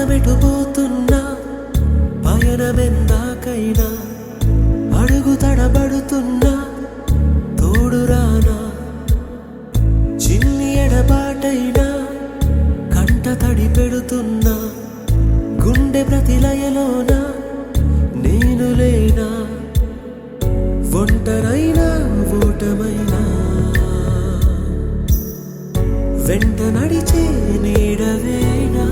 మనమెటుపోతున్నా పయనమెందాకైనా అడుగు తడబడుతున్నా తోడురానా చిన్ని ఎడబాటైనా కంట తడి పెడుతున్నా గుండె ప్రతిలయలోన నేను లేనా ఒంటరైనా ఓటమైనా వెంట నడిచే నీడవేనా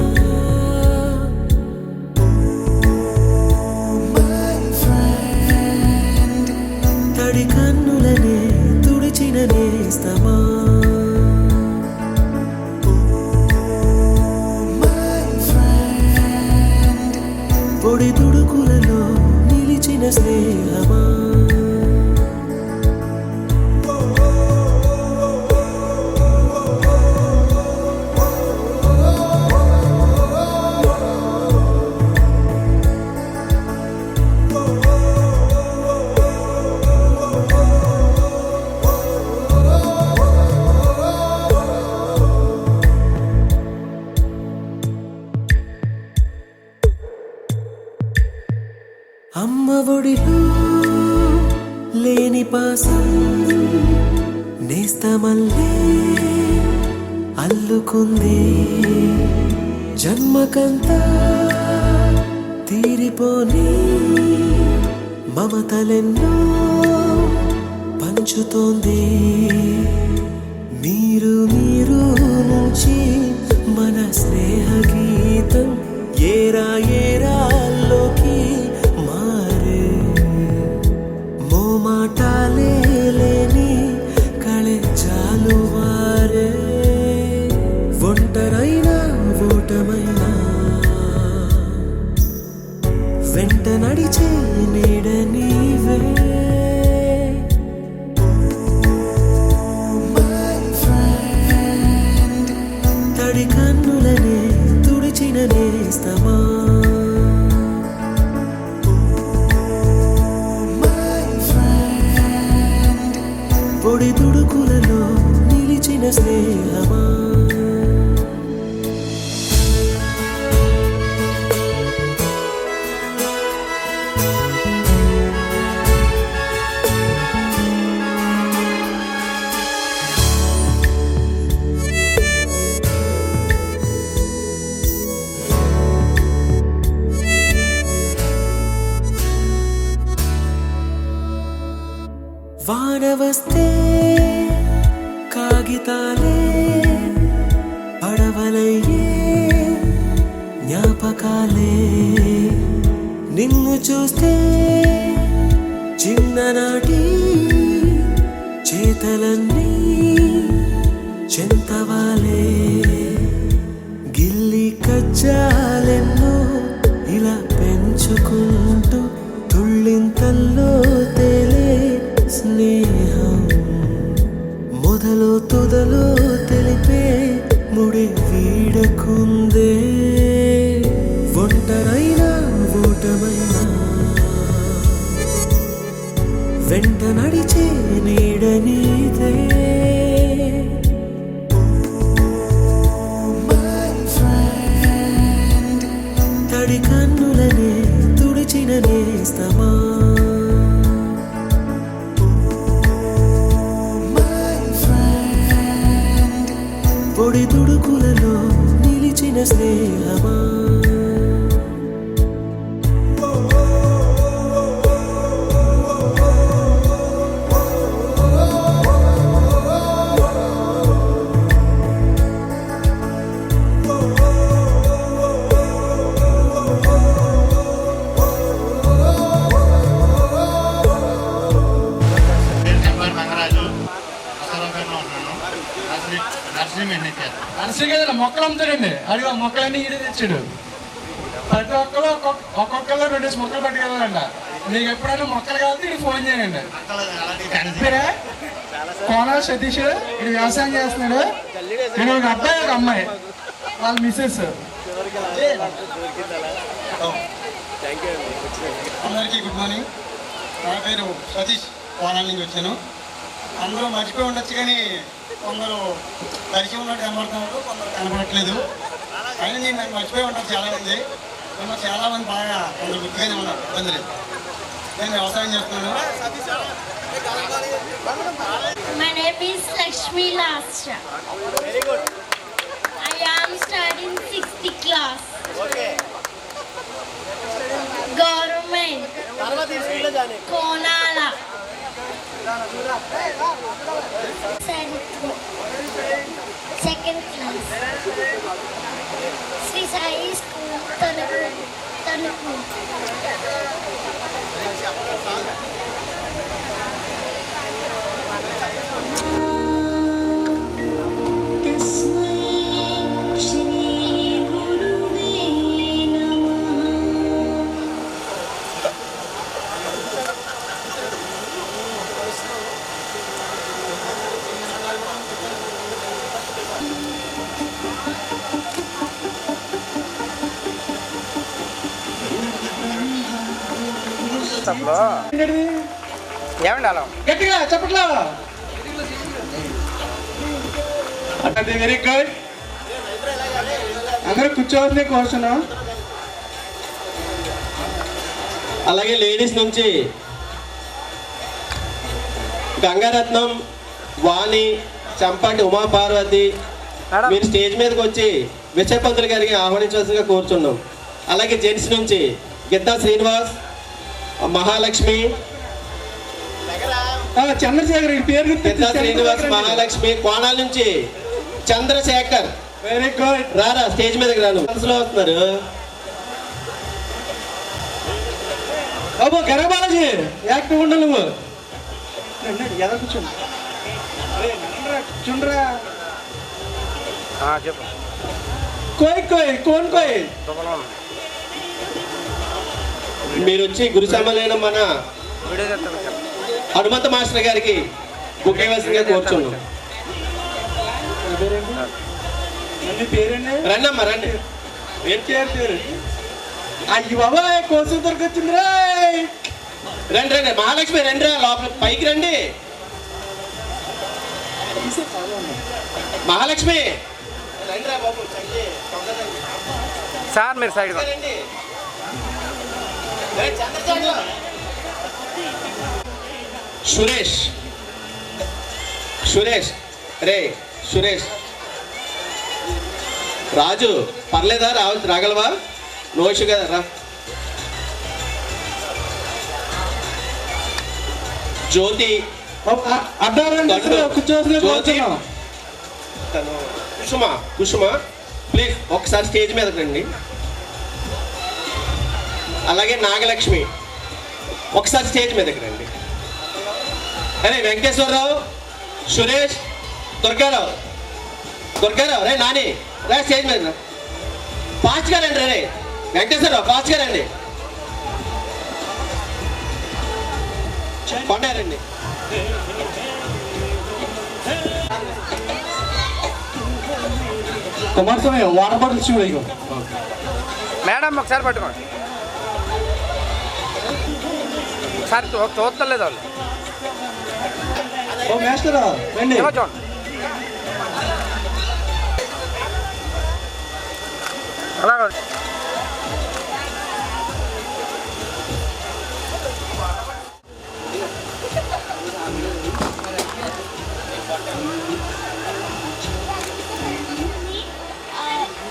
తడి కన్నులనే తుడిచిన నేస్తమా పొడి తుడుకులలో నిలిచిన స్నేహమా అమ్మ ఒడిలో లేని పాసం నేస్తమల్లే అల్లుకుంది జన్మకంతా తీరిపోని మమతలెన్నో పంచుతోంది మీరు మీరు నుంచి మన స్నేహ గీతం ఏరా ఏరాల్లోకి మాటాలే లేని కళెజాలు వారే ఒంటరైనా ఓటమైనా వెంట నడిచే నీడ నీవే తడి కన్నులనే తుడిచిన నేస్తమా పొడి తుడుకులలో నిలిచిన స్నేహమా వాన వస్తే కాగితాలే పడవలయ్యే జ్ఞాపకాలే నిన్ను చూస్తే చిన్ననాటి చేతలన్నీ చెంతవాలే గిల్లి కజ్జాలెన్నో ఇలా పెంచుకుంటూ తుళ్ళింతల్లో తేలే స్నేహం మొదలు తుదలో తెలిపే ముడి వీడకుందే ఒంటరైనా ఓటమైనా వెంట నడిచే నీడ నీదే తడి కన్నులనే తుడిచిన నేస్తమా పొడి తుడుకులలో నిలిచిన స్నేహమా నర్సరీ మొక్కలు అమ్ముతాడండి అడిగి మొక్కలన్నీ ఈడే తెచ్చాడు ప్రతి ఒక్కరు ఒక్కొక్కరు 2 మొక్కలు పట్టుకెళ్ళాలంట మీకు ఎప్పుడైనా మొక్కలు కావాలి ఇది ఫోన్ చేయండి కోన సతీష్ ఇది వ్యవసాయం చేస్తున్నాడు నేను ఒక అబ్బాయి ఒక అమ్మాయి వాళ్ళ మిస్సెస్ అందరికీ గుడ్ మార్నింగ్ నా పేరు సతీష్ కోనాల నుంచి వచ్చాను అందరూ మర్చిపోయి ఉండొచ్చు కానీ కొందరు పరిచయం ఉన్నట్టు కనబడుతున్నారు కొందరు కనబడట్లేదు అయినా నేను మర్చిపోయి ఉంటాను చాలామంది. నేను చాలామంది బాగా కొంచెం గుర్తుగానే ఉన్నారు, ఇబ్బంది లేదు. నేను వ్యవసాయం చేస్తున్నాను. My name is Lakshmi Lastra. Very good. I am studying 6th class. Okay. Government. తర్వాత ఈ స్కూల్లో జాయిన్ అయ్యి. Konala. Sarithma. 2nd class. Sri Sai School, Tanuku. ఏమండి అలా గట్టిగా చెప్పట్లా. అది వెరీ గుడ్. అందరూ కూర్చోవద్దు కోరుచున్నాం. అలాగే లేడీస్ నుంచి గంగారత్నం, వాణి, చంపాటి ఉమాపార్వతి మీరు స్టేజ్ మీదకి వచ్చి విజయపంతులు గారికి ఆహ్వానించాల్సిందిగా కోరుచున్నాం. అలాగే జెంట్స్ నుంచి గిద్దా శ్రీనివాస్, మహాలక్ష్మి, చంద్రశేఖర్ ఈ పేరు గిద్దా శ్రీనివాస్, మహాలక్ష్మి. కోణాల నుంచి చంద్రశేఖర్. Very good. రారా స్టేజ్ మీదకి రాను. మనసులో వస్తున్నారు. బాబు గరబాలజీ యాక్టివ్ ఉండాలి నువ్వు. ఎలా కూర్చోండి కూర్చుండ్రా. చెప్పు. కోయ్ కోయ్ కోన్ కోయ్. మీరు వచ్చి గురుసమలైన మన వీడియో చేస్తాను. హనుమంత మాస్టర్ గారికి బుక్ ఇవ్వాల్సిందిగా కోరుచున్నాం. మీ పేరండి? రండమ్మా రండి. ఏం పేరు? అయ్యి బాబా కోసం దొరికొచ్చింది రా. రండి రండి. మహాలక్ష్మి రండి రా లోపల పైకి రండి. మహాలక్ష్మి రండి రా బాబు. సార్ మీరు సైడ్ రండి. చంద్రశేఖర్. సురేష్ సురేష్ రే సురేష్. రాజు పర్లేదా రాగలవా? నోషు కదా రా. జ్యోతి, కూర్చోవద్దు. కుసుమ కుసుమ ప్లీజ్ ఒకసారి స్టేజ్ మీదకి రండి. అలాగే నాగలక్ష్మి ఒకసారి స్టేజ్ మీదకి రండి. అరే వెంకటేశ్వరరావు, సురేష్, దుర్గారావు దుర్గారావు రే నాని రా స్టేజ్ మీద రా. ఫాస్ట్గా రండి రే వెంకటేశ్వరరావు, ఫాస్ట్గా రండి. కొండారండి. కుమారస్వామి వాటర్ బాటిల్ ఇచ్చి ఇగో. మేడం ఒకసారి పట్టుకోండి. ఒకసారి చూస్తలేదు వాళ్ళు. ఓ మాస్టర్ రండి. ఏమో చూడండి. అలా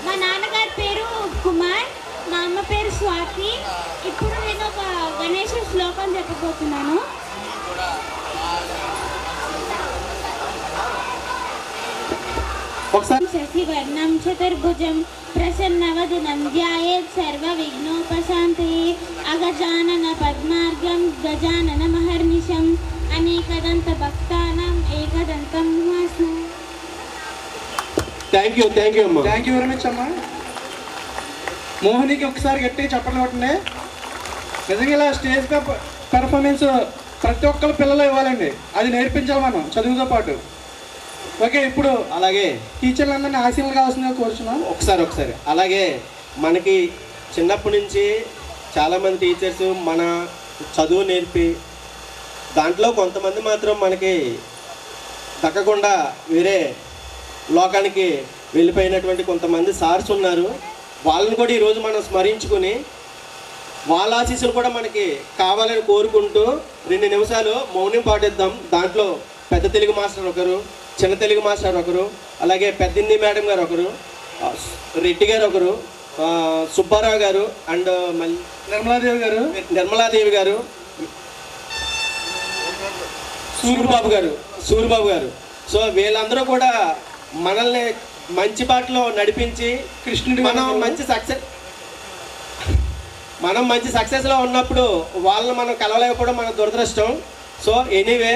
మా నాన్నగారి పేరు కుమార్, మా అమ్మ పేరు స్వాతి. ఇప్పుడు నేను ఒక గణేష్ శ్లోకం చెప్పబోతున్నాను. ఒకసారి శశివర్ణం చతుర్భుజం ప్రసన్నవదనం ధ్యాయేత్ సర్వ విఘ్నోపశాంతయే అగజానన పద్మార్గం గజానన మహర్నిశం అనేకదంత భక్తానాం ఏకదంతం ఉపాస్మహే. థ్యాంక్ యూ అమ్మా. థ్యాంక్ యూ వెరీ మచ్ అమ్మా. మోహినికి ఒకసారి గట్టిగా చెప్పండి కొట్టండి. నిజంగా ఇలా స్టేజ్ పెర్ఫార్మెన్స్ ప్రతి ఒక్కరు పిల్లలు ఇవ్వాలండి. అది నేర్పించాలి మనం చదువుతో పాటు. ఓకే, ఇప్పుడు అలాగే టీచర్లందరినీ ఆశీర్వాదం కావాల్సిందిగా కోరుచున్నాం. ఒకసారి అలాగే మనకి చిన్నప్పటి నుంచి చాలామంది టీచర్స్ మన చదువు నేర్పి దాంట్లో కొంతమంది మాత్రం మనకి దక్కకుండా వేరే లోకానికి వెళ్ళిపోయినటువంటి కొంతమంది సార్స్ ఉన్నారు. వాళ్ళని కూడా ఈరోజు మనం స్మరించుకుని వాళ్ళ ఆశీస్సులు కూడా మనకి కావాలని కోరుకుంటూ 2 నిమిషాలు మౌనం పాటిద్దాం. దాంట్లో పెద్ద తెలుగు మాస్టర్ ఒకరు, చిన్న తెలుగు మాస్టర్ ఒకరు, అలాగే పెద్దింది మేడం గారు ఒకరు, రెడ్డి గారు ఒకరు, సుబ్బారావు గారు అండ్ మళ్ళీ నిర్మలాదేవి గారు, సూరిబాబు గారు. సో వీళ్ళందరూ కూడా మనల్ని మంచి బాటలో నడిపించి మనం మంచి సక్సెస్లో ఉన్నప్పుడు వాళ్ళని మనం కలవలేకపోవడం మన దురదృష్టం. సో ఎనీవే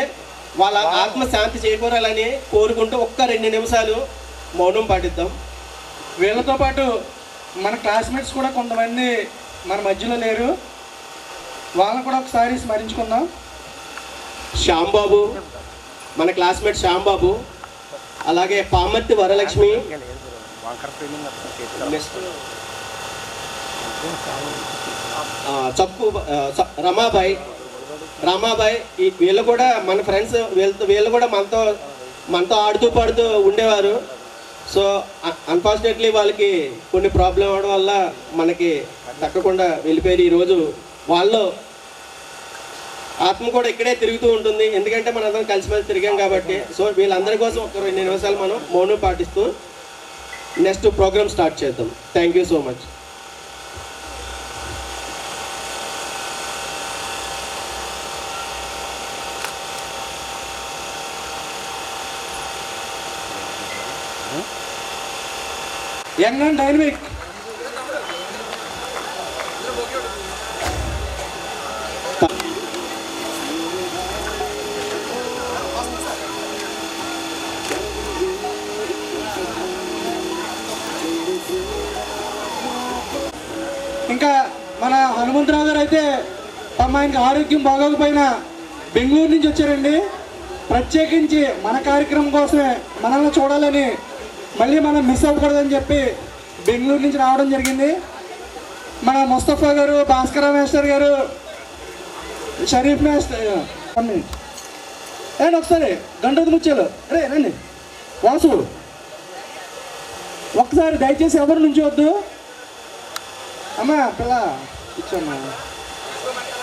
వాళ్ళ ఆత్మశాంతి చేకూరాలని కోరుకుంటూ ఒక్క 2 నిమిషాలు మౌనం పాటిద్దాం. వీళ్ళతో పాటు మన క్లాస్మేట్స్ కూడా కొంతమంది మన మధ్యలో లేరు, వాళ్ళని కూడా ఒకసారి స్మరించుకుందాం. శ్యాంబాబు, మన క్లాస్మేట్ శ్యాంబాబు, అలాగే పామర్తి వరలక్ష్మి, చక్కు రమాబాయ్ వీళ్ళు కూడా మన ఫ్రెండ్స్. వీళ్ళు కూడా మనతో ఆడుతూ పాడుతూ ఉండేవారు. సో అన్ఫార్చునేట్లీ వాళ్ళకి కొన్ని ప్రాబ్లం అవడం వల్ల మనకి దక్కకుండా వెళ్ళిపోయారు. ఈరోజు వాళ్ళు ఆత్మ కూడా ఇక్కడే తిరుగుతూ ఉంటుంది, ఎందుకంటే మనందరం కలిసిమెలిసి తిరిగాం కాబట్టి. సో వీళ్ళందరి కోసం ఒక 2 నిమిషాలు మనం మౌనం పాటిస్తూ నెక్స్ట్ ప్రోగ్రామ్ స్టార్ట్ చేద్దాం. Thank you so much. Young and dynamic. ఇంకా మన హనుమంతరావు గారు అయితే ఆయనకి ఆరోగ్యం బాగోకపోయినా బెంగళూరు నుంచి వచ్చారండి. ప్రత్యేకించి మన కార్యక్రమం కోసమే మనల్ని చూడాలని, మళ్ళీ మనం మిస్ అవ్వకూడదని చెప్పి బెంగళూరు నుంచి రావడం జరిగింది. మన ముస్తఫా గారు, భాస్కర మాస్టర్ గారు, షరీఫ్ మాస్టర్ అండ్ ఒకసారి గంటది ముచ్చాలు రండి. వాసు ఒక్కసారి దయచేసి ఎవరి నుంచి వద్దు. అమ్మా పిల్ల ఇచ్చమ్మా.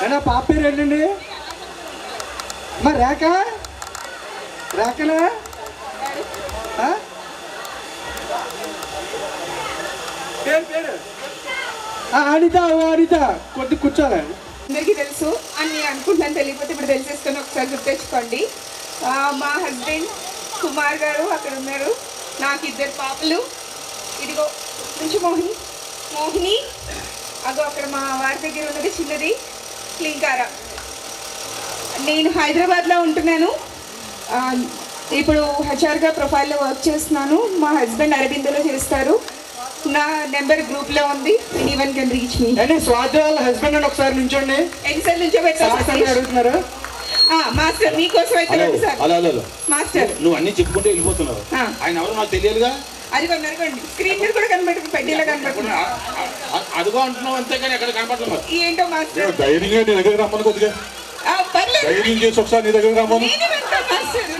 అయినా పాప పేరు ఏంటండి? అమ్మా రేఖనా? పేరు అనిత. అనిత కొద్ది కూర్చోలే. అందరికీ తెలుసు అని నేను అనుకుంటున్నాను, తెలియకపోతే ఇప్పుడు తెలిసేసుకొని ఒకసారి గుర్తించుకోండి. మా హస్బెండ్ కుమార్ గారు అక్కడ ఉన్నారు. నాకు 2 పాపలు. ఇదిగో నుంచి మోహిని, అగో అక్కడ మా వారి దగ్గర ఉన్నది చిన్నది క్లింకారా. నేను హైదరాబాద్లో ఉంటున్నాను. ఇప్పుడు హెచ్ఆర్గా ప్రొఫైల్లో వర్క్ చేస్తున్నాను. మా హస్బెండ్ అరబిందోలో చేస్తారు. నా నెంబర్ గ్రూప్లో ఉంది. Even can reach me. Swathi వాళ్ళ హస్బెండ్ అని ఒకసారి నుంచోండి. ఎన్నిసార్లు అడుగుతున్నారు మాస్టర్? మీకోసం అయితే మాస్టర్ నువ్వు అన్ని చెప్పుకుంటూ వెళ్ళిపోతున్నావు. ఆయన ఎవరు నాకు తెలియదుగా. అదిగో నరకండి, స్క్రీన్ మీద కూడా కనబడుతుంది, పెద్దలా కనబడుతుంది. అదిగో అంటున్నావు అంతేగాని ఎక్కడ కనపడలేదు. ఏంటో మాస్టర్ ధైర్యంగా నీ దగ్గర రమ్మని కొద్దిగా ధైర్యం చేసి ఒకసారి నీ దగ్గర రమ్మను.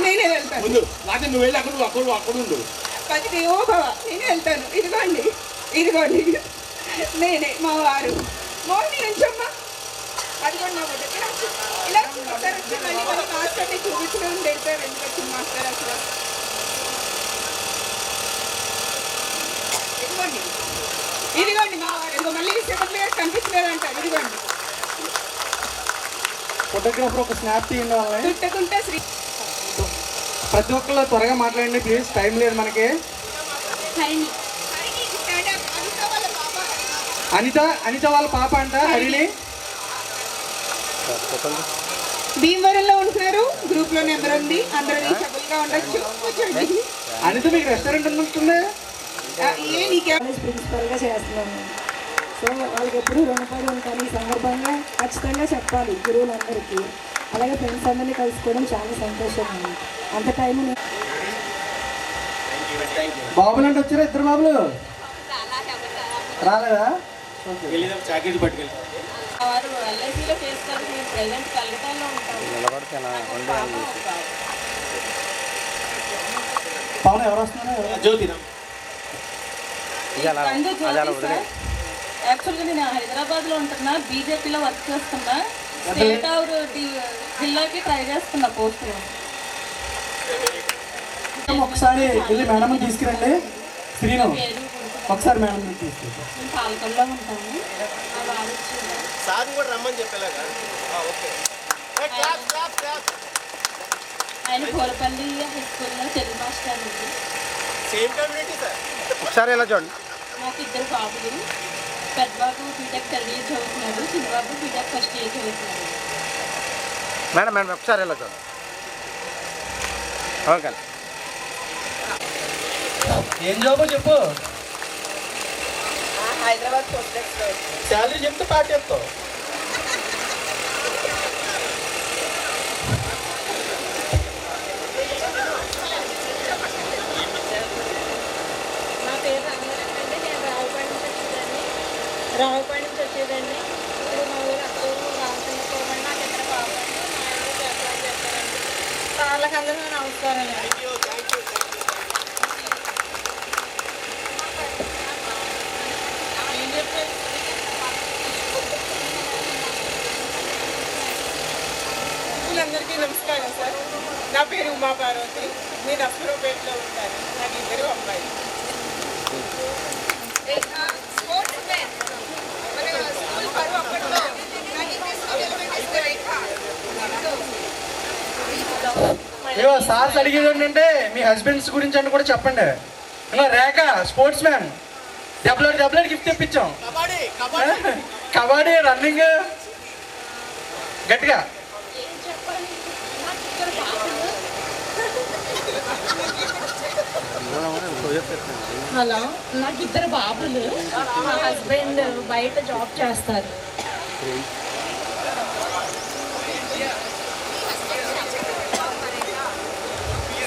నేనే వెళ్తాను ముందు. లేకపోతే నువ్వు వెళ్ళి అక్కడ ఉండు. ఓ బావ నేనే వెళ్తాను. ఇదిగోండి నేనే మా వారు. మోహిని నుంచమ్మా. అదిగోండి నా బొడ్డు ఇలా ఒకసారి వచ్చి మళ్ళీ మన మాస్టర్ని చూపించడం పెడతారు. ఎందుకు వచ్చింది మాస్టర్ అసలు? ఇదిగోండి మా వారు. ఇదిగో మళ్ళీ సెకండ్ గారు కనిపించలేదంటారు. ఇదిగోండి ఫోటోగ్రాఫర్ ఒక స్నాప్ తీయండి. వాళ్ళని చుట్టకుంటే శ్రీ ప్రతి ఒక్కళ్ళు త్వరగా మాట్లాడండి ప్లీజ్, టైం లేదు మనకి. అనిత వాళ్ళ పాప అంట హరిణి. భీమవరంలో ఉంటున్నారు. గ్రూప్ లో నెంబర్ ఉంది, అందరూ రీచబుల్గా ఉండొచ్చు. కూర్చోండి. అనిత మీకు రెస్టారెంట్ ఉంటుంది? ప్రిన్సిపల్గా చేస్తున్నాను. సో వాళ్ళకి ఎప్పుడు రుణపడి ఉంటాను. ఈ సందర్భంగా ఖచ్చితంగా చెప్పాలి గురువులందరికీ. అలాగే ఫ్రెండ్స్ అందరినీ కలుసుకోవడం చాలా సంతోషంగా ఉంది. అంత టైం బాబులు అంటే వచ్చారా? 2 బాబులు రాలేదా? జాకెట్ పట్టుకెళ్ళి పవన్ ఎవరు వస్తున్నారు? జ్యోతిరా ఇది అలా వదిలే. యాక్చువల్గా నేను హైదరాబాద్లో ఉంటున్నా, బీజేపీలో వర్క్ చేస్తున్నా. స్టేట్ ఆఫ్ జిల్లాకి ట్రై చేస్తున్నా పోస్ట్. ఒకసారి వెళ్ళి మేడం తీసుకురండి. శ్రీను ఒకసారి మేడం తీసుకుంటాం. నేను పాలకొల్లో ఉంటాను. ఆయన కోరపల్లి హై స్కూల్లో తెలుగు మాస్టర్ అండి. ఒకసారి ఇలా చూడండి. నాకు 2 బాబులు. పెద్ద బాబు బీటెక్ 3rd ఇయర్ చదువుతున్నాడు, చిన్న బాబు బీటెక్ 1st ఇయర్ చదువుతున్నాడు. మేడం మేడం ఒకసారి ఇలా చూడండి. ఓకే. ఏం జాబో చెప్పు. హైదరాబాద్ శాలరీ చెప్తే పాట చెప్తావు. నా పేరు రంగారెడ్డి. నేను రావుపాడి నుంచి వచ్చేదండి. ఇప్పుడు మా ఊరు అక్కూరు రామచంద్రపురం. నాకు 2 బాబులు. మా ఆయన వ్యాపారం చేస్తారండి. వాళ్ళకందరూ నమస్కారం అండి. అందరికీ నమస్కారం సార్. నా పేరు ఉమా పార్వతి. నేను నర్సరావుపేటలో ఉంటాను. నాకు 2 అమ్మాయిలు. ఏవో సార్స్ అడిగేది ఏంటంటే మీ హస్బెండ్స్ గురించి అని కూడా చెప్పండి. ఇంకా Rekha sportsman, WR gift తెప్పించాం. కబడ్డీ, రన్నింగ్ గట్టిగా. హలో, నాకు 2 బాబులు. మా హస్బెండ్ బయట జాబ్ చేస్తారు.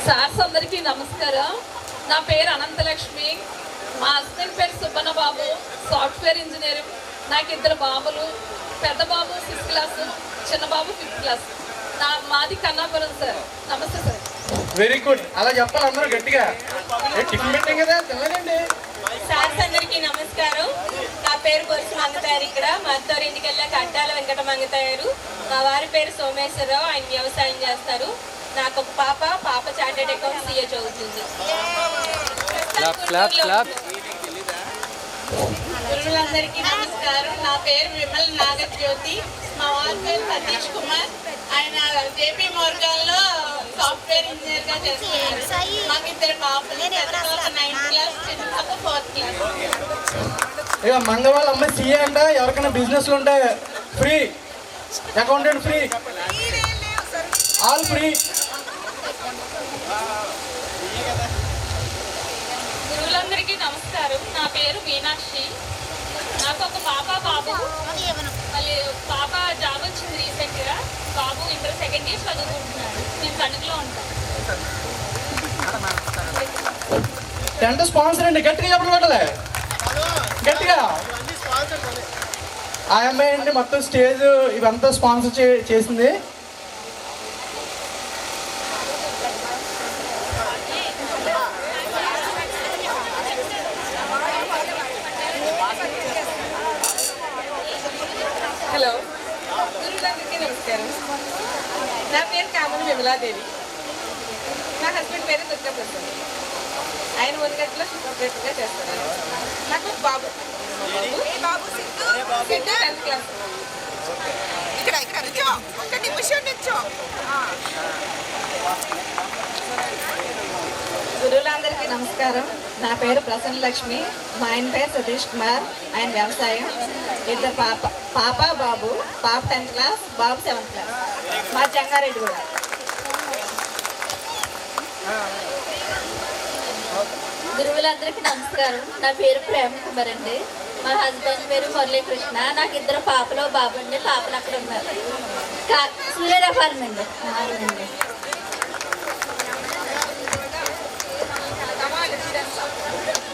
సార్స్ అందరికీ నమస్కారం. నా పేరు అనంతలక్ష్మి. మా హస్బెండ్ పేరు సుబ్బన్న బాబు, సాఫ్ట్వేర్ ఇంజనీర్. నాకు 2 బాబులు. పెద్ద బాబు 6th క్లాస్, చిన్న బాబు 5th క్లాస్. మాది కన్నాపురం సార్. నమస్తే సార్. Very good. అలా చెప్పాలి అందరూ గట్టిగా. టిఫిన్ పెట్టాం కదా, తినలేదండి. సార్స్ అందరికీ నమస్కారం. నా పేరు కొరుసు మంగతారు. ఇక్కడ మా అత్తవారి ఇంటికి వెళ్ళాక అడ్డాల వెంకట మంగతారు. మా వారి పేరు సోమేశ్వరరావు. ఆయన వ్యవసాయం చేస్తారు. నాకు ఒక పాప చార్టెడ్ అకౌంట్ CA చదువుతుంది. గురువులందరికీ నమస్కారం. నా పేరు విమల్ నాగజ్యోతి. మా వారి పేరు సతీష్ కుమార్. ఆయన JP మోర్గాన్లో సాఫ్ట్వేర్ ఇంజనీర్ గా చేస్తున్నారు. మాకు 2 పాపలు. 9th క్లాస్, చిన్న పాప 4th క్లాస్. ఇక మంగవాళ్ళ అమ్మాయి CA అంట. ఎవరికైనా బిజినెస్లు ఉంటే free accountant, free, all free. గురువులందరికీ నమస్కారం. నా పేరు మీనాక్షి. నాకు ఒక బాబు. మళ్ళీ పాప జాబ్ వచ్చింది రీసెంట్గా. బాబు ఇంటర్ 2nd ఇయర్ చదువుకుంటున్నాడు. నేను తణుకులో ఉంటాను. టెంట్ స్పాన్సర్ అండి. గట్టిగా చెప్పడం పెట్టలే, గట్టిగా. ఆ అమ్మాయి అండి మొత్తం స్టేజ్ ఇవంతా స్పాన్సర్ చేసింది. హలో, గురువులందరికీ నమస్కారం. నా పేరు కామని విమలాదేవి. నా హస్బెండ్ పేరు దుర్గా ప్రసాద్. ఆయన ఒలిగట్టులో సూపర్వైజర్గా చేస్తారు. నాకు ఒక బాబు. Siddhu 10th class. ఇక్కడ నుంచో 1 నిమిషం నుంచో. గురువులందరికీ నమస్కారం. నా పేరు ప్రసన్న లక్ష్మి. మా ఆయన పేరు సతీష్ కుమార్. ఆయన వ్యవసాయం. 2 పాప బాబు. పాప 10th క్లాస్, బాబు 7th క్లాస్. మా జంగారెడ్డి కూడా. గురువులందరికీ నమస్కారం. నా పేరు ప్రేమ కుమార్ అండి. మా హస్బెండ్ పేరు మురళీకృష్ణ. నాకు 2 పాపలు బాబు అండి. పాపలు అక్కడ ఉన్నారు. సూర్యరఫారం అండి.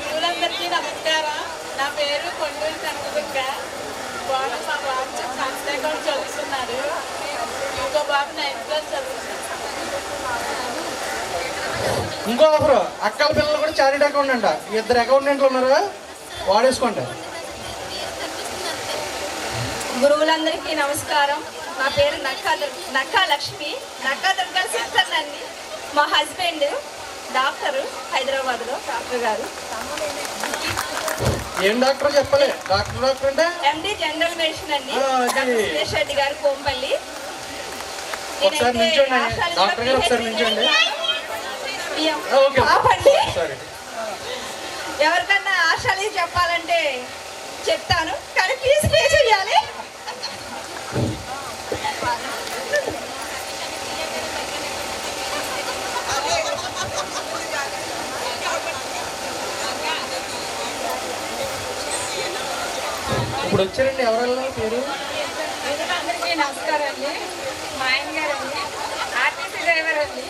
గురువులందరికీ నమస్కారం. నా పేరు కొండూరు కనకదుర్గ. మా బాబు సంస్థ అకౌంట్ చదువుతున్నాడు. ఇంకో బాబు 9th క్లాస్ చదువుతున్నాడు. ఇంకో ఆఫర్, అక్కల పిల్లలు కూడా చారిటీ అకౌంట్ అంట. 2 అకౌంటెంట్లు ఉన్నారు. వాడేసుకోండి. గురువులందరికీ నమస్కారం. నా పేరు నక్కా లక్ష్మి, నక్కా దుర్గా సిస్టర్ అండి. మా హస్బెండ్ డాక్టరు, హైదరాబాద్లో డాక్టర్ గారు. ఏం డాక్టర్ చెప్పలే? డాక్టర్ అంటే ఎండి జనరల్ మెడిసిన్ అండి. సురేష్ రెడ్డి గారు కోంపల్లి. ఒకసారి నిల్చోండి డాక్టర్ గారు, ఒకసారి నిల్చోండి. పాపండి, ఎవరికన్నా ఆశాలి చెప్పాలంటే చెప్తాను, కానీ ఫీజు పే చేయాలి. ఇప్పుడు వచ్చారండి ఎవరన్నా పేరు? అందరికీ నమస్కారం అండి. మా ఆయన గారు అండి, ఆర్టీసీ డ్రైవర్ అండి.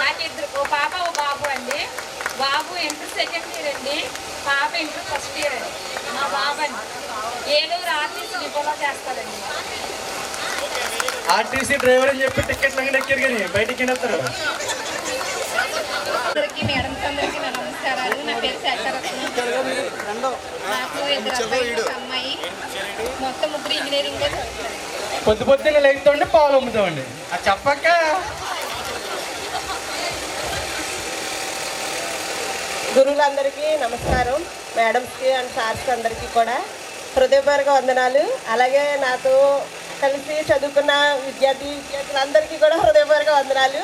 నాకు ఇద్దరు, ఓ పాప ఓ బాబు అండి. బాబు ఇంటర్ సెకండ్ ఇయర్ అండి, పాప ఇంటర్ ఫస్ట్ ఇయర్ అండి. మా బాబు అండి ఏలూరు ఆర్టీసీ డిపోలో చేస్తారండి. ఆర్టీసీ డ్రైవర్ అని చెప్పి టికెట్లు అంగడి ఎక్కారు కానీ బయటికి వెళ్ళొస్తారు. అందరికీ మేడమ్స్ అందరికీ నా నమస్కారాలు. నా పేరు శాఖరత్నం. నాకు ఇద్దరు అబ్బాయి, ఒక అమ్మాయి, మొత్తం ముగ్గురు ఇంజనీరింగ్. పొద్దున్నే లేకపోతే పాలు అమ్ముతామండి. అది చెప్పక్క. గురువులందరికీ నమస్కారం. మేడమ్స్కి అండ్ సార్స్కి అందరికీ కూడా హృదయపూర్వక వందనాలు. అలాగే నాతో కలిసి చదువుకున్న విద్యార్థులందరికీ కూడా హృదయపూర్వక వందనాలు.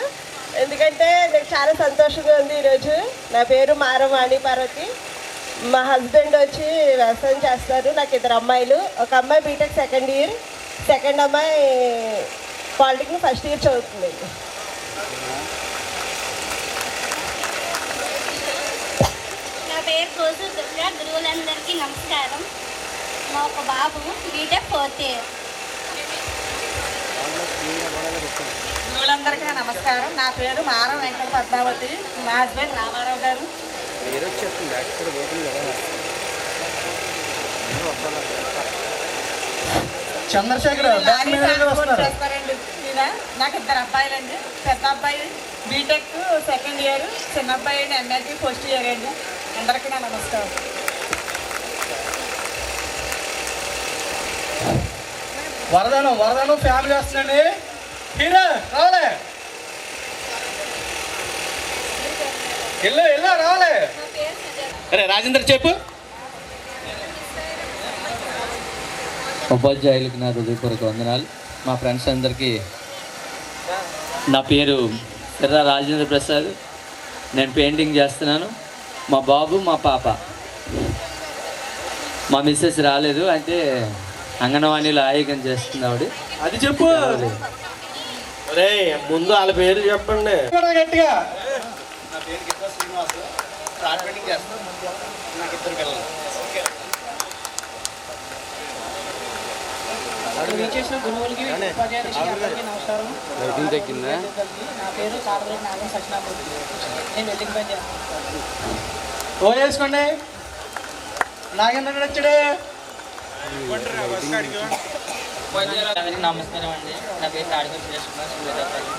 ఎందుకంటే నాకు చాలా సంతోషంగా ఉంది ఈరోజు. నా పేరు మారవాణి పార్వతి. మా హస్బెండ్ వచ్చి వ్యవసాయం చేస్తారు. నాకు ఇద్దరు అమ్మాయిలు, ఒక అమ్మాయి బీటెక్ సెకండ్ ఇయర్, సెకండ్ అమ్మాయి పాలిటెక్నిక్ ఫస్ట్ ఇయర్ చదువుతుంది. నా పేరు కోసు దుర్గా. గురువులందరికీ నమస్కారం. మా ఒక బాబు బీటెక్ ఫోర్త్ ఇయర్. గురువులందరికీ నమస్కారం. నా పేరు మారం వెంకట పద్మావతి. మా హస్బెండ్ రామారావు గారు. చంద్రశేఖర్ చేస్తారండి. నాకు ఇద్దరు అబ్బాయిలండి. పెద్ద అబ్బాయి బీటెక్ సెకండ్ ఇయర్, చిన్న అబ్బాయి ఎంఎస్సీ ఫస్ట్ ఇయర్ అండి. అందరికీ నా నమస్కారం. వరదానం ఫ్యామిలీ వస్తుందండి. హీరో రావాలే, వెళ్ళు రావాలే. అరే రాజేందర్ చెప్పు. ఉపాధ్యాయులకు నా హృదయపూర్వక వందనాలు. మా ఫ్రెండ్స్ అందరికీ నా పేరు ఎర్ర రాజేంద్ర ప్రసాద్. నేను పెయింటింగ్ చేస్తున్నాను. మా బాబు మా పాప. మా మిస్సెస్ రాలేదు, అయితే అంగన్వాడీలో ఆయోగం చేస్తుంది ఆవిడ. అది చెప్పు. అరే ముందు వాళ్ళ పేరు చెప్పండి గట్టిగా. నా పేరు గిద్దా శ్రీనివాస్. పెయింటింగ్ చేస్తాను. నాకు ఇద్దరు పిల్లలు. చేసిన గురువులకి నమస్కారం. నా పేరు కాడవల్లి నాగం సత్యనారాయణ. నేను వెల్లింగ్ పని చేస్తాను. ఓ వేసుకోండి. నాగేంద్ర వచ్చాడు. అందరికీ నమస్కారం అండి. నా పేరు తాడిపల్లి సురేష్ కుమార్. సూర్యపల్లి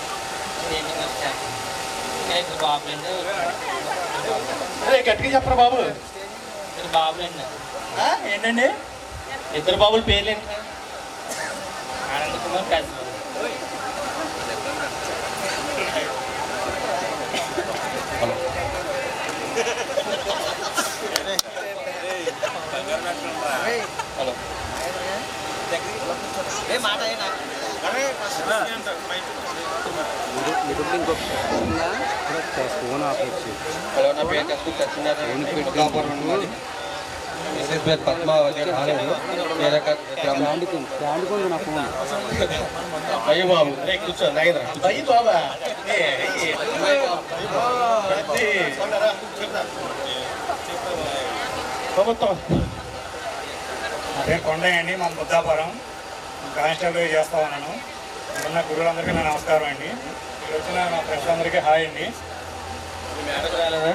పెయింటింగ్ వచ్చాను. ఇద్దరు బాబులండి. గట్టిగా చెప్పరా బాబు. ఇద్దరు బాబులండి. ఏంటండి ఇద్దరు బాబుల పేర్లు ఏంటి? ఆనంద్ కుమార్, కాశీ. హలో హలో నా పేరు కస్తూరి సత్యనారాయణ. మిస్సెస్ పేరు పద్మావతి. అయ్యో బాబు కూర్చో నాగేంద్ర. అయ్యి బాబా. ప్రభుత్వం. నా పేరు కొండయ్య అండి. మా బుద్ధాపురం కానిస్టేబుల్ చేస్తా ఉన్నాను. ఉన్న గురువులందరికీ నా నమస్కారం అండి. ఇక్కడ వచ్చిన మా ఫ్రెండ్స్ అందరికీ హాయ్ అండి. మేడం రాలేదా?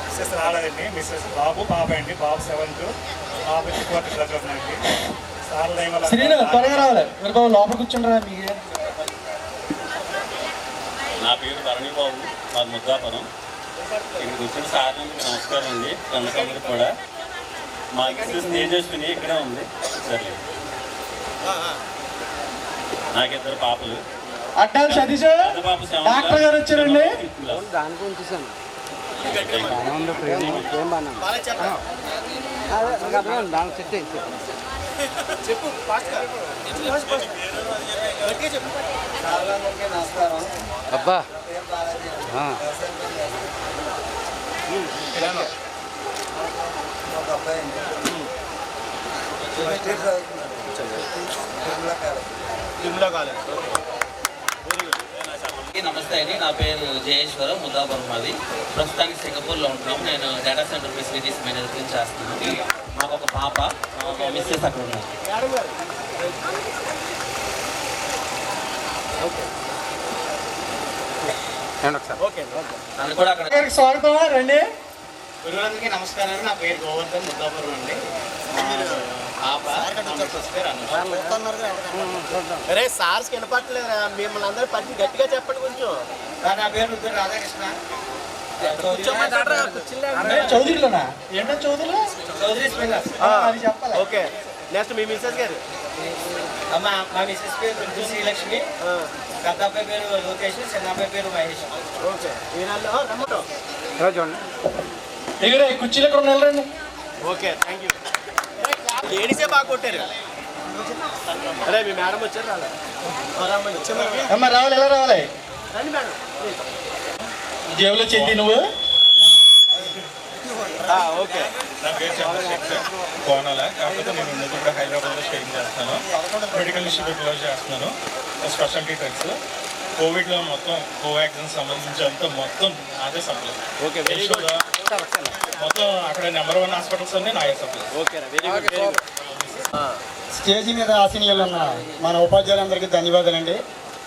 మిస్సెస్ రాలేదండి. మిస్సెస్ బాబు పాప అండి. బాబు 7th, పాప 4th చదువుతుందండి. సార్ త్వరగా రావాలి. బాబు లోపల కూర్చుంటారా? మీకు నా పేరు భరణి బాబు, మాది ముద్దాపురం. ఇక్కడికి వచ్చిన సార్ నమస్కారం అండి. అందరికీ కూడా మా తేజస్విని ఇక్కడే ఉంది. సరే, నాకు ఇద్దరు పాపలు. అడ్డాలు సతీష్ డాక్టర్ గారు వచ్చారండి. దానికి ఉంచేసాను దానికి సెట్ చెప్పు నమస్కారం. అబ్బా ఒక అబ్బాయి నమస్తే అండి, నా పేరు జయేశ్వరం, ముద్దాపురం. మాది ప్రస్తుతానికి సింగపూర్లో ఉంటున్నాం. నేను డేటా సెంటర్ ఫెసిలిటీస్ మేనేజ్మెంట్ చేస్తున్నాను. మాకు ఒక పాప, మా మిస్సెస్ అక్కడ ఉన్నారు. స్వాగతం రండి. గురువులందరికీ నమస్కారం. నా పేరు గోవర్ధన్, ముద్దాపురం అండి. అరే సార్స్ వినపట్లేదు, మిమ్మల్ని అందరూ పట్టి గట్టిగా చెప్పండి కొంచెం. నా పేరు రుద్ర రాధాకృష్ణ. చౌదరిలోనా? ఏంటో చౌదరిలో చౌదరి అది చెప్పాలి. ఓకే, నెక్స్ట్ మీ మిస్సెస్ గారు. మా మిస్సెస్ పేరు రుద్ర శ్రీలక్ష్మి, పెద్ద అబ్బాయి పేరు లోకేష్, చిన్న అబ్బాయి పేరు మహేష్. ఓకే, రమ్మటం చూడండి. దగ్గర కుర్చీలు ఎక్కడ ఉన్నారండి? Okay, thank you. లేడీసే బాగా కొట్టారు. అరే మీ మేడం వచ్చారు, అమ్మ రావాలి, ఎలా రావాలి? రండి మేడం. జేబులో చెంది నువ్వు. ఓకే, నా పేరు చంద్రశేఖర్ కోనాల. కాకపోతే నేను ఉన్నది కూడా హైదరాబాద్లో స్టేయింగ్ చేస్తాను. మెడికల్ ఇన్స్టిట్యూట్లో చేస్తున్నాను, స్పెషాలిటీ డ్రగ్స్. కోవిడ్లో మొత్తం కోవాక్సిన్ సంబంధించి అంతా మొత్తం అదే సప్లై. ఓకే, మొత్తం అక్కడ నెంబర్ 1 హాస్పిటల్స్ అన్నీ నాయే supply. Okay, very good, very good. Stage మీద ఆసనీయులు ఉన్న మన ఉపాధ్యాయులందరికీ ధన్యవాదాలండి.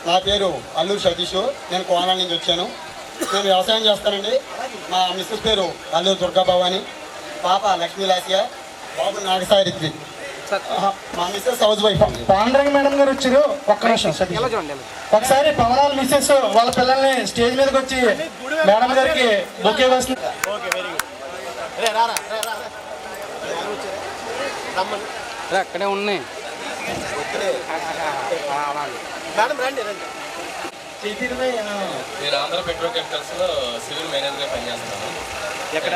నా పేరు అల్లూరు సతీష్, నేను కోనాల నుంచి వచ్చాను. నేను వ్యవసాయం చేస్తానండి. మా మిస్సెస్ పేరు అల్లూరు దుర్గాభవాని, పాప లక్ష్మీలాసియా, బాబు నాగసారిత్రి. మా మిస్సెస్ హౌస్ వైఫ్. పాండరంగ మేడం గారు వచ్చారు. ఒక్క నిమిషం సతీష్. ఒకసారి పవనాల మిస్సెస్ వాళ్ళ పిల్లల్ని స్టేజ్ మీదకి వచ్చి మేడం గారికి బొకే వస్తుంది. Okay, very good. రే రారా, రమ్మని. అక్కడే ఉన్నాయి మేడం రండి, రండి. మీరు ఆంధ్ర పెట్రోకెమికల్స్లో సివిల్ మేనేజర్గా పనిచేస్తున్నాను. ఎక్కడ?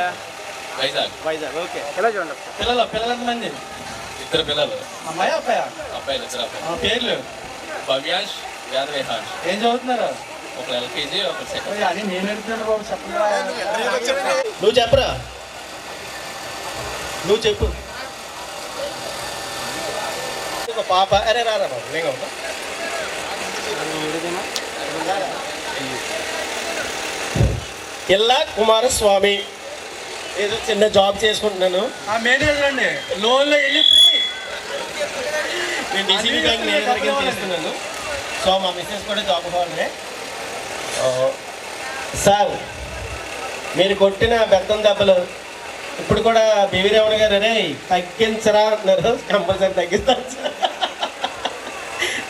వైజాగ్. వైజాగ్. ఓకే, ఇలా చూడండి. పిల్లలు ఎంతమంది? ఇద్దరు పిల్లలు. అమ్మాయి అబ్బాయా? అబ్బాయిలు, ఇద్దరు అబ్బాయి. పేర్లు? భవ్యాంష్, యాదవేహాన్స్. ఏం చదువుతున్నారు? ఒక ఎల్కేజీ, ఒక సెకండ్. అది నేను అడుగుతున్నాను బాబు, చెప్పండి. నువ్వు చెప్పరా, నువ్వు చెప్పు. ఒక పాప. అరే రారా బాబు, నేను ఉంటా. ఇల్లా కుమారస్వామి. ఏదో చిన్న జాబ్ చేసుకుంటున్నాను. మేనేజర్ అండి, లోన్లో వెళ్ళి నేను డీసీబీ బ్యాంక్ మేనేజర్గా చేస్తున్నాను. సో మా మిస్సెస్ కూడా జాబ్ హోల్డరే. సార్, మీరు కొట్టిన బెత్తం దెబ్బలు ఇప్పుడు కూడా బివి రమణ గారు అరే తగ్గించరా అన్నారు. కంపల్సరీ తగ్గిస్తాను sir.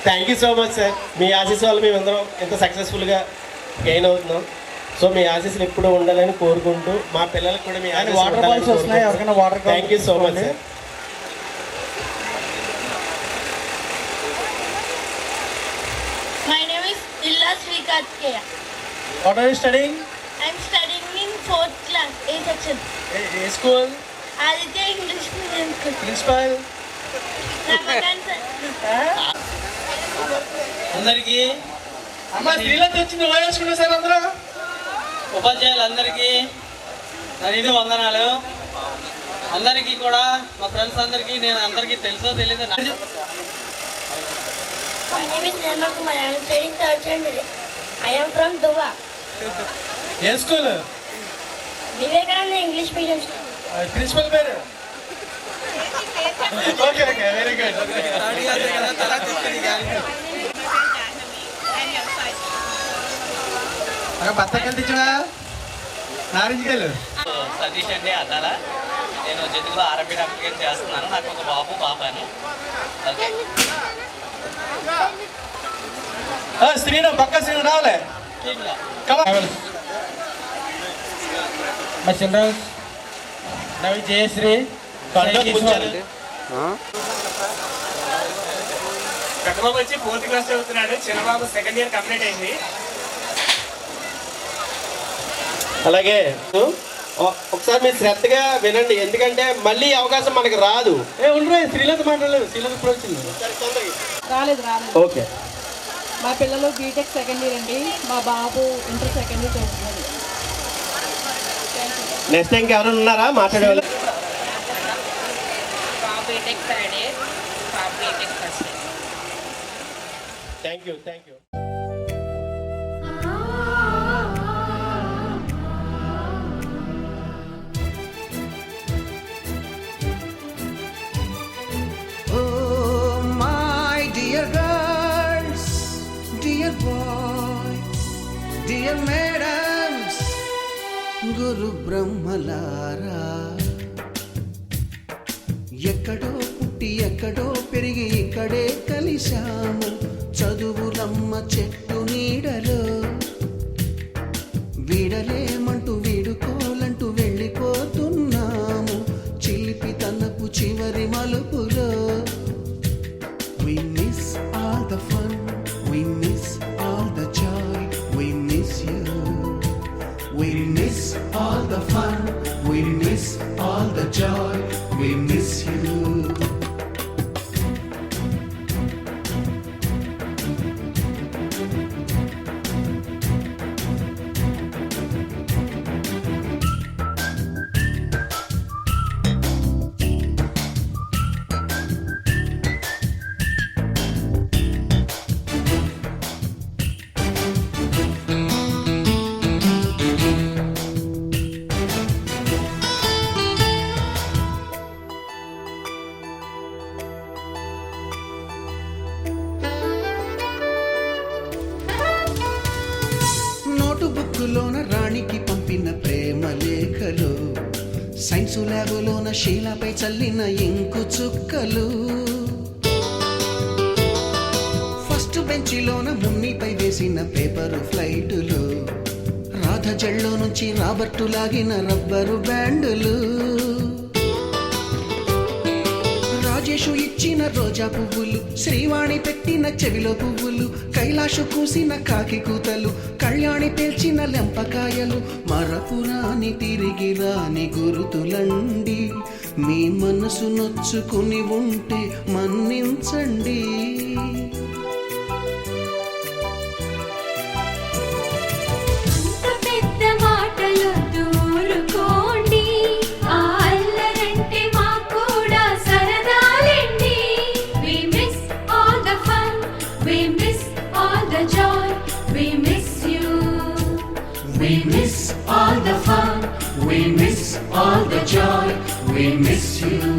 Thank you so much sir. మీ ఆశీస్ వల్ల మేమందరం ఎంత సక్సెస్ఫుల్గా గెయిన్ అవుతున్నాం. సో మీ ఆశీస్సులు ఎప్పుడు ఉండాలని కోరుకుంటూ మా పిల్లలకు కూడా మీ వాటర్ బాల్స్ వస్తున్నాయి. ఎవరికైనా water. Thank you so much sir. My name is Illa Srikarthikeya. What are you studying? I am studying in 4th class, A section. A school? Aditya English Medium School. Principal? Ramadan sir. అందరికీ అమ్మ స్త్రీలతో వచ్చింది వేసుకున్నా sir అందరూ. ఉపాధ్యాయులందరికీ ఇది వందనాలు. అందరికీ కూడా మా ఫ్రెండ్స్ అందరికీ నేను అందరికీ తెలుసో తెలీదు. My name is Nirmal Kumar. I am studying 3rd standard. I am from Duba. ఏ school? Vivekananda English Medium School. Principal పేరు? Okay okay, very good. బత్తకాయలు తెచ్చా? నారింజకాయలు? సతీష్ అండి అద్దాల. నేను జట్టులో ఆర్ఎంపీ డాక్టర్ చేస్తున్నాను. నాకు ఒక బాబు పాపని. ఓకే, శ్రీను పక్క శ్రీను రావాలి. My children, now is Jayashree, పెద్దబాబు వచ్చి 4th క్లాస్ చదువుతున్నాడు, చిన్నబాబు 2nd ఇయర్ కంప్లీట్ అయింది. అలాగే ఒకసారి మీరు శ్రద్ధగా వినండి, ఎందుకంటే మళ్ళీ అవకాశం మనకి రాదు. ఉండరు, శ్రీలత మాట్లాడలేదు, శ్రీలత ఇప్పుడు వచ్చింది. రాలేదు. ఓకే. మా పిల్లలు బీటెక్ 2nd ఇయర్ అండి, మా బాబు ఇంటర్ 2nd ఇయర్ చదువుతున్నాడు. నెక్స్ట్ టైం ఎవరైనా ఉన్నారా మాట్లాడేవాళ్ళు? బాబు బీటెక్ 3rd ఇయర్, బాబు BTech 1st year. Thank you. Oh, my dear girls, dear boys, dear madams, గురు బ్రహ్మలారా, ఎక్కడో పుట్టి ఎక్కడో పెరిగి ఇక్కడే కలిశాము, చదువులమ్మ చెట్టు నీడలో. వీడలేమంటూ వీడుకోలంటూ వెళ్ళిపోతున్నాము, చిలిపి తనపు చివరి మలుపులో. We miss all the fun, we miss all the joy, we miss you. We miss all the fun, we miss all the joy, we miss you. బుక్కులోన రాణికి పంపిన ప్రేమ లేఖలు, సైన్సు ల్యాబులోన శీలపై చల్లిన ఇంకు చుక్కలు, ఫస్ట్ బెంచిలోన మున్నిపై వేసిన పేపరు ఫ్లైటులు, రాధ జల్లో నుంచి రాబర్టు లాగిన rubber బ్యాండులు, Rajesh ఇచ్చిన రోజా పువ్వులు, శ్రీవాణి పెట్టిన చెవిలో పువ్వులు, కైలాషు కూసిన కాకి కూతలు, కళ్యాణి పేల్చిన లెంపకాయలు, మరపురాని తిరిగి రాని గురుతులండి. మీ మనసు నొచ్చుకుని ఉంటే మన్నించండి. We miss all the fun, we miss all the joy, we miss you.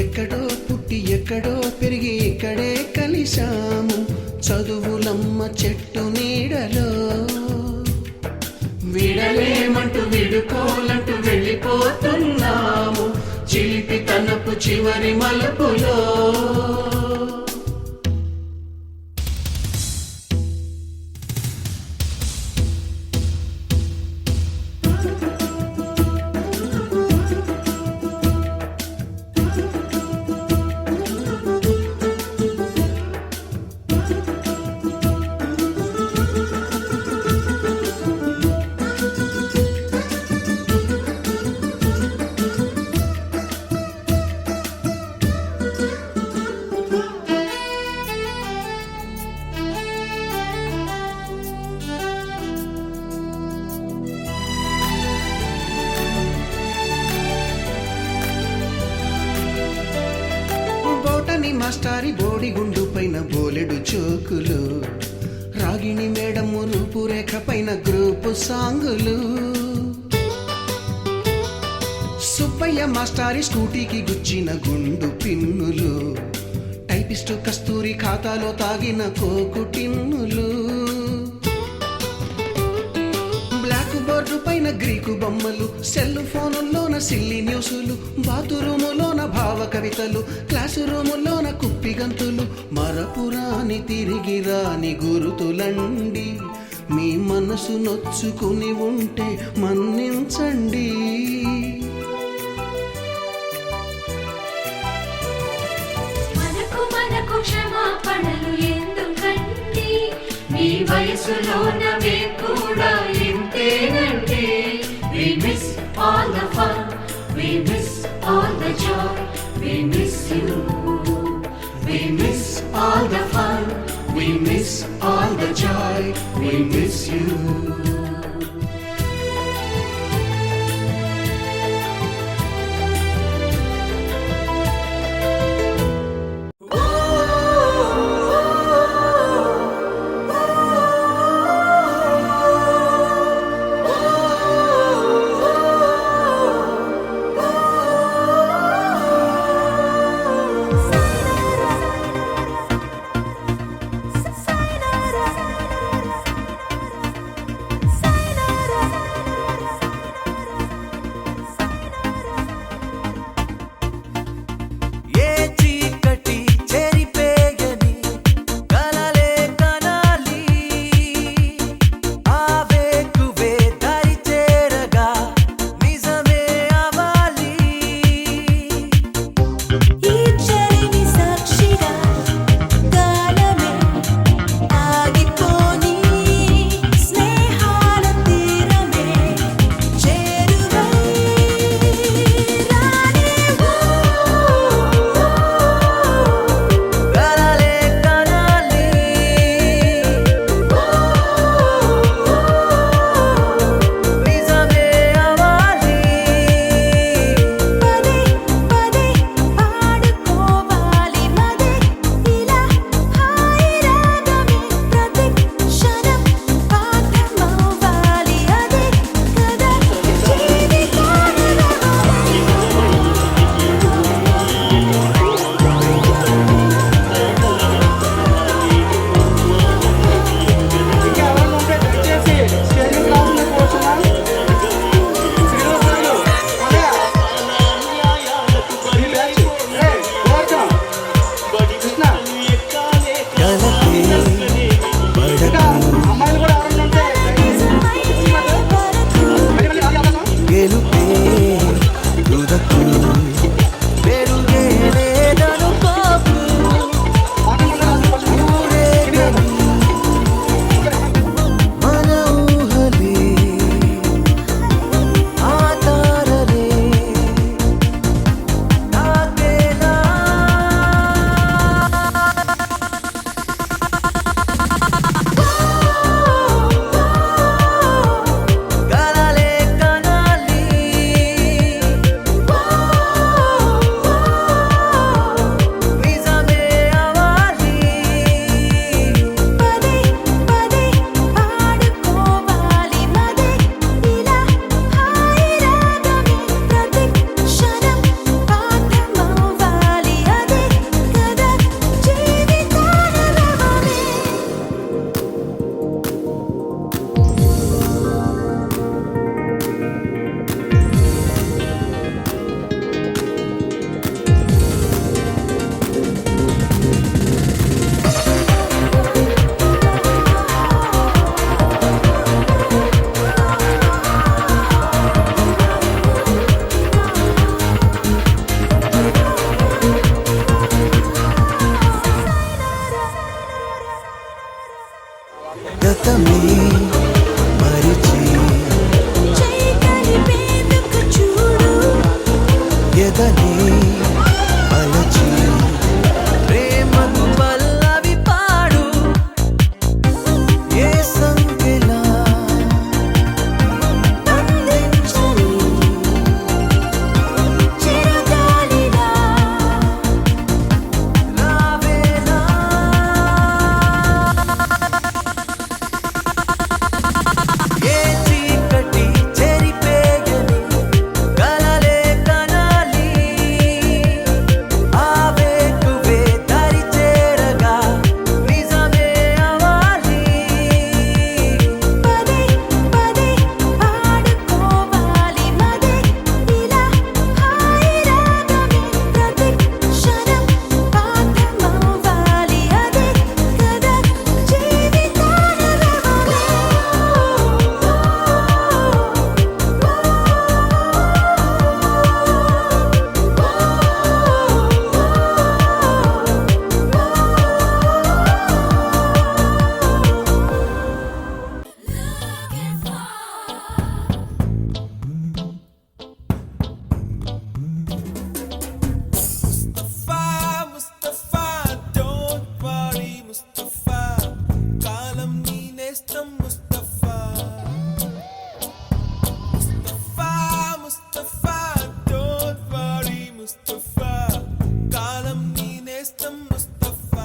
ఎక్కడో పుట్టి ఎక్కడో పెరిగి ఇక్కడే కలిశాము, చదువులమ్మ చెట్టు నీడలో. విడలేమంటూ విడుకోలంటూ వెళ్ళిపోతున్నాము, చిలిపి తనపు చివరి మలుపులో. మాస్టారి బోడిగుండు పైన బోలెడు చోకులు, రాగిణి మేడము రూపురేఖ పైన గ్రూపు సాంగులు, సుబ్బయ్య మాస్టారి స్కూటీకి గుచ్చిన గుండు పిన్నులు, టైపిస్టు కస్తూరి ఖాతాలో తాగిన కోకు టిన్నులు, బ్లాక్ బోర్డు పైన గ్రీకు బొమ్మలు, సెల్ ఫోనుల్లోన సిల్లి న్యూసులు, బాతురూములోన భావ కవితలు, క్లాసు రూములోన కుప్పి గంతులు, మరపురాని తిరిగి రాని గురుతులండి. మీ మనసు నొచ్చుకుని ఉంటే మన్నించండి. పడలు ఎందుకండి మీ వయసులోన మేము కూడా ఇంతేనండి We miss all the fun, we miss all the joy, we miss you. We miss all the fun, we miss all the joy, we miss you. నేస్తం ముస్తఫా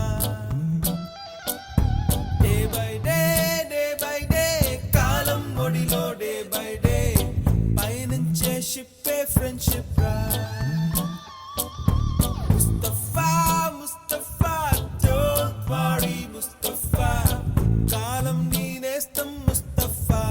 డే బై డే కాలం ఒడిలో డే బై డే పయనించే షిప్పే friendship రా Mustafa Mustafa don't worry Mustafa కాలం నీ నేస్తం Mustafa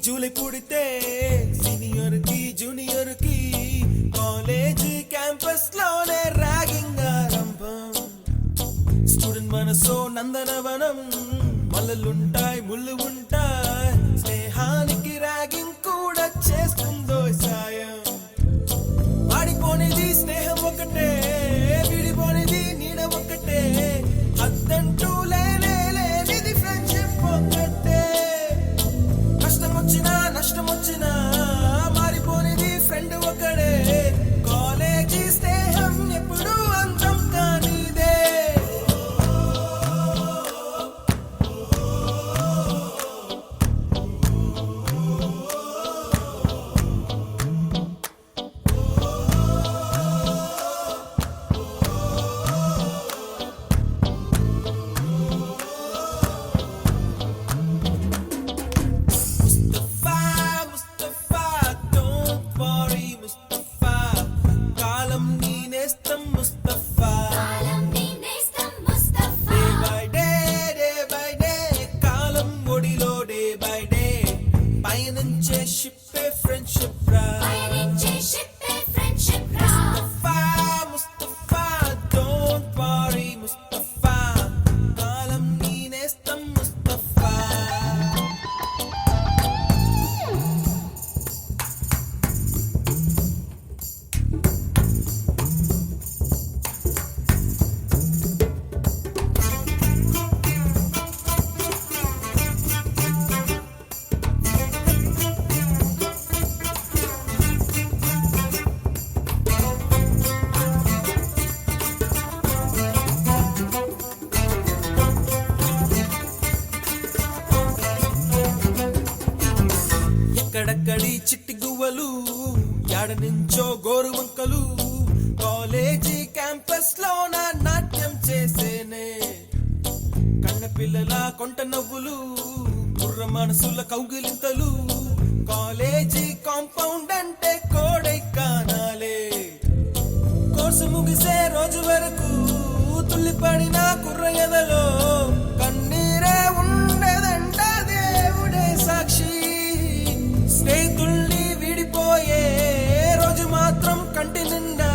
July పుడితే senior కి junior కి college campus లోనే ర్యాగింగ్ ఆరంభం స్టూడెంట్ మనసో నందనవనం మల్లలుంటాయి ముళ్ళు ఉంటాయి స్నేహానికి ర్యాగింగ్ కూడా చేస్తుందో సాయం వాడిపోనిది స్నేహం ఒకటే విడిపోనిది నీడ ఒకటే అద్దంటూ లేనిది ఫ్రెండ్షిప్ ఒకటే నష్టం వచ్చినా మారిపోనిది ఫ్రెండ్ ఒకడే కాలేజీ స్నేహం ఎప్పుడు అంతం కానిదే ఎక్కడక్కడి చిట్టి గువ్వలు యాడ నుంచో గోరు వంకలు కాలేజీ క్యాంపస్ లోన నాట్యం చేసేనే కన్న పిల్లల కొంట నవ్వులు బుర్ర మనసుల కౌగిలింతలు కాలేజీ కాంపౌండ్ అంటే కోడై కానాలే కోర్సు ముగిసే రోజు వరకు తుల్లిపడిన కుర్ర ఎదలో కన్నీరే ఉండదంట దేవుడే సాక్షి స్నేహితుల్ని విడిపోయే రోజు మాత్రం కంటి నిండా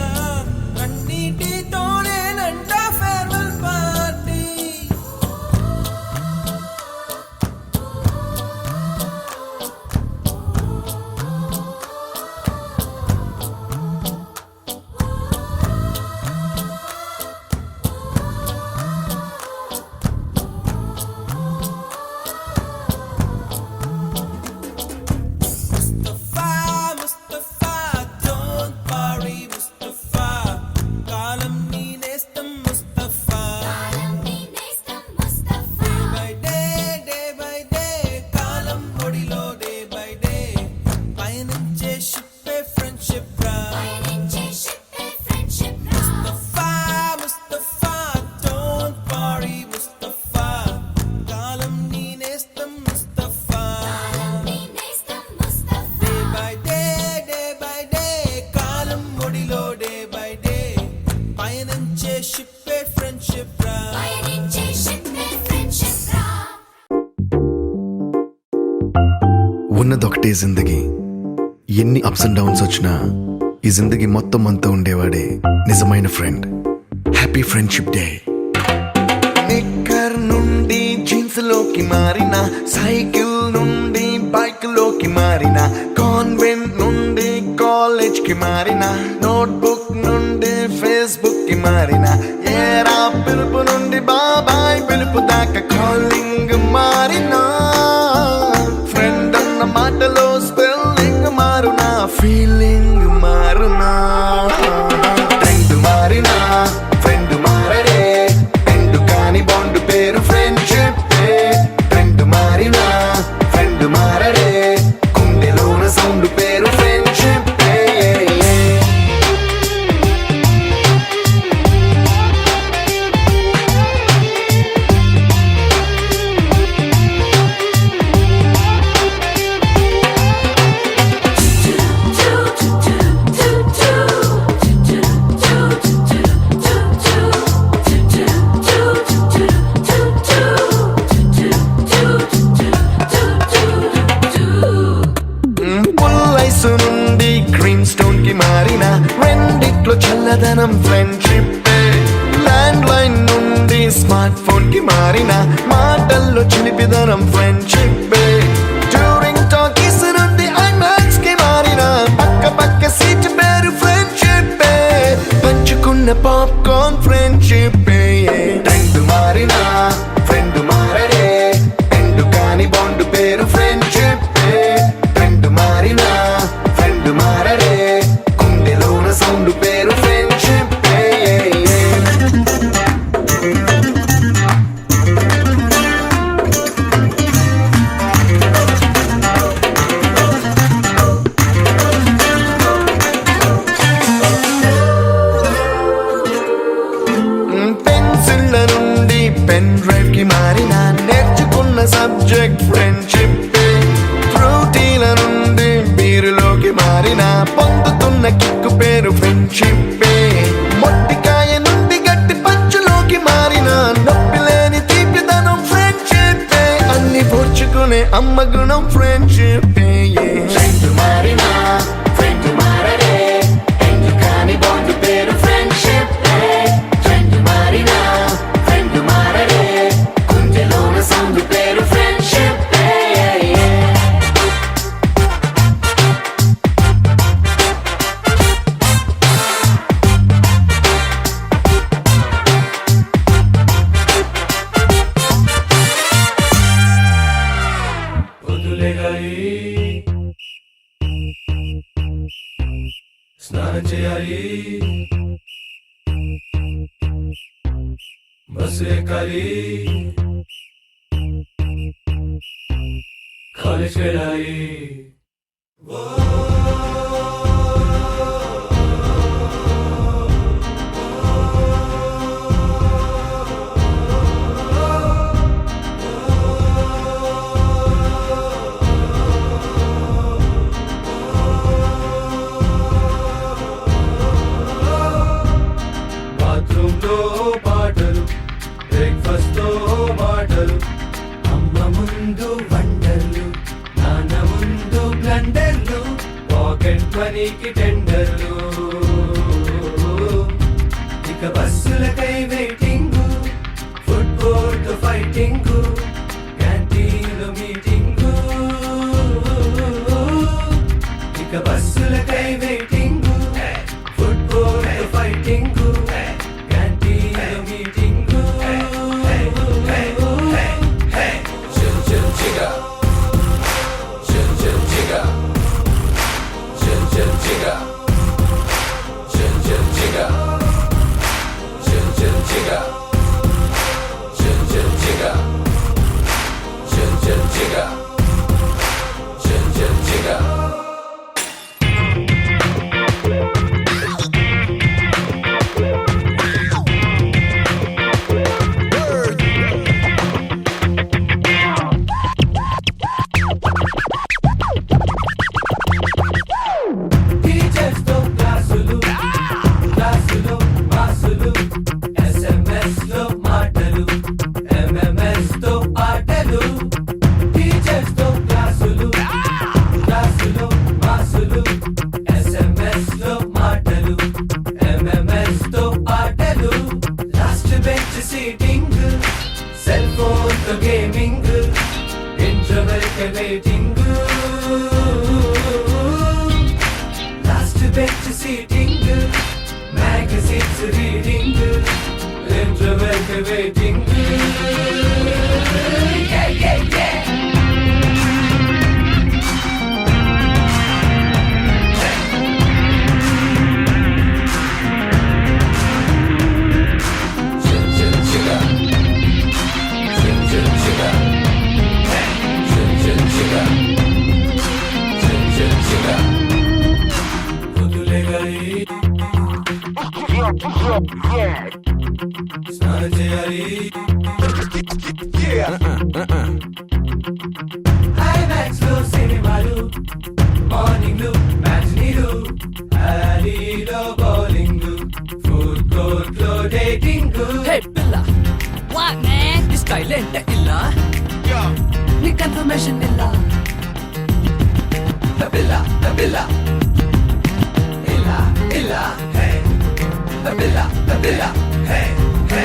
కన్నీటితోనేనంట ఫేర్వెల్ పార్టీ ఉన్నదొకటే జిందగీ, ఎన్ని అప్స్ అండ్ డౌన్స్ వచ్చినా ఈ జిందగీ మొత్తం అంతా ఉండేవాడే నిజమైన friend. Happy friendship day. Knicker నుండి జీన్స్ లోకి మారిన, సైకిల్ నుండి బైక్ లోకి మారిన, కాన్వెంట్ నుండి కాలేజ్ కి మారిన, నోట్బుక్ నుండి ఫేస్బుక్ కి మారిన, ఏరా పిలుపు నుండి బాబాయ్ పిలుపు దాకా కాలింగ్ మారిన, ఫ్రెండ్ అన్న మాటలో స్పెల్లింగ్ మారునా, ఫీలింగ్ మారునా, ట్రెండ్ మారినా ఫ్రెండ్ మారడే, ట్రెండ్ కాని బాండ్ పేరు ఫ్రెండ్షిప్. ట్రెండ్ మారినా ఫ్రెండ్ మారడే, కుండెలోన సౌండ్ పేరు ఫ్రెండ్షిప్. పుల్లైసు నుండి గ్రీన్ స్టోన్ కి మారిన, రెండిట్లో చల్లదనం ఫ్రెండ్షిప్. ల్యాండ్ లైన్ నుండి స్మార్ట్ ఫోన్ కి మారిన, మాటల్లో చిలిపిదనం ఫ్రెండ్షిప్. డ్యూరింగ్ టాకీస్ నుండి ఐమాక్స్ కి మారిన, పక్క పక్క సీట్ పేరు ఫ్రెండ్షిప్. పంచుకున్న పాప్కార్న్ ఫ్రెండ్షిప్. ట్రెండ్ మారిన ఫ్రెండ్ మారడే, ట్రెండ్ కాని బాండ్ పేరు ఫ్రెండ్షిప్. ట్రెండ్ మారిన ఫ్రెండ్ మారడే, కుండెలోన సౌండ్ పేరు ఫ్రెండ్షిప్. పెన్సిళ్ళ నుండి పెన్ డ్రైవ్ కి మారిన, నేర్చుకున్న సబ్జెక్ట్ ఫ్రెండ్షిప్. ఫ్రూటీల నుండి బీరులోకి మారిన, పొందుతున్న కిక్కు పేరు ఫ్రెండ్షిప్. మొట్టికాయ నుండి గట్టి పంచులోకి మారిన, నొప్పి లేని తీపిదనం ఫ్రెండ్షిప్. అన్ని పోర్చుకునే అమ్మ గుణం ఫ్రెండ్షిప్. ఫ్రెండ్ మారిన ఫ్రెండ్ మారడే, ఫ్రెండ్ కాని బాండ్ పేరు ఫ్రెండ్షిప్. ఫ్రెండ్ మారిన ఫ్రెండ్ మారడే, కుండెలోన సౌండ్ పేరు ఫ్రెండ్షిప్. స్నానం చేయాలి, బస్సు ఎక్కాలి, కాలేజ్కి వెళ్ళాలి. బాత్రూంలో పాటలు, బ్రేక్ఫాస్ట్ తో మాటలు, అమ్మ ముందు వండర్లు, నాన్న ముందు బ్లండర్లు, పాకెట్ మనీకి టెండర్లు. ఇక బస్సులకై వెయిటింగ్, ఫుట్బోర్డ్ ఫైటింగ్, క్యాంటీన్లో మీటింగ్. ఇక బస్సులకై వెయిటింగ్, ఫుట్బోర్డ్ ఫైటింగ్, క్యాంటీన్లో మీటింగ్. చిల్ చిల్ చిగా, చిల్ చిల్ చిగా, చిల్ చిల్ చిగా. waiting. Last bench seating, magazines reading, interval waiting. Yeah, yeah, yeah. స్నానం చేయాలి ఐమాక్స్ లో సినిమాలు మార్నింగ్ మ్యాచ్నీలు అలీలో బౌలింగ్ ఫుడ్ కోర్ట్ లో డేటింగ్ హే పిల్ల వాట్ మ్యాన్ ఈ స్టైల్ ఏంట ఇల్ల నీ కన్ఫర్మేషన్ ఇల్ల పిల్ల పిల్ల ఇల్ల ఇల్ల హే పిల్ల పిల్ల హే హే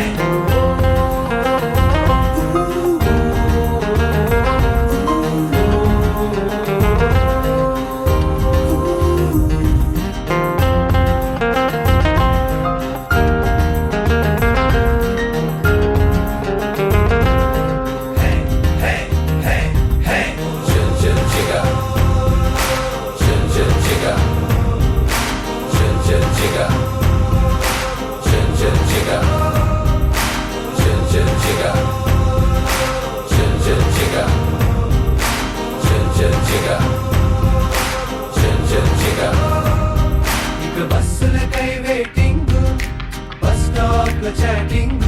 బస్సులకై వెయిటింగ్ బస్ స్టాప్ లో చాటింగ్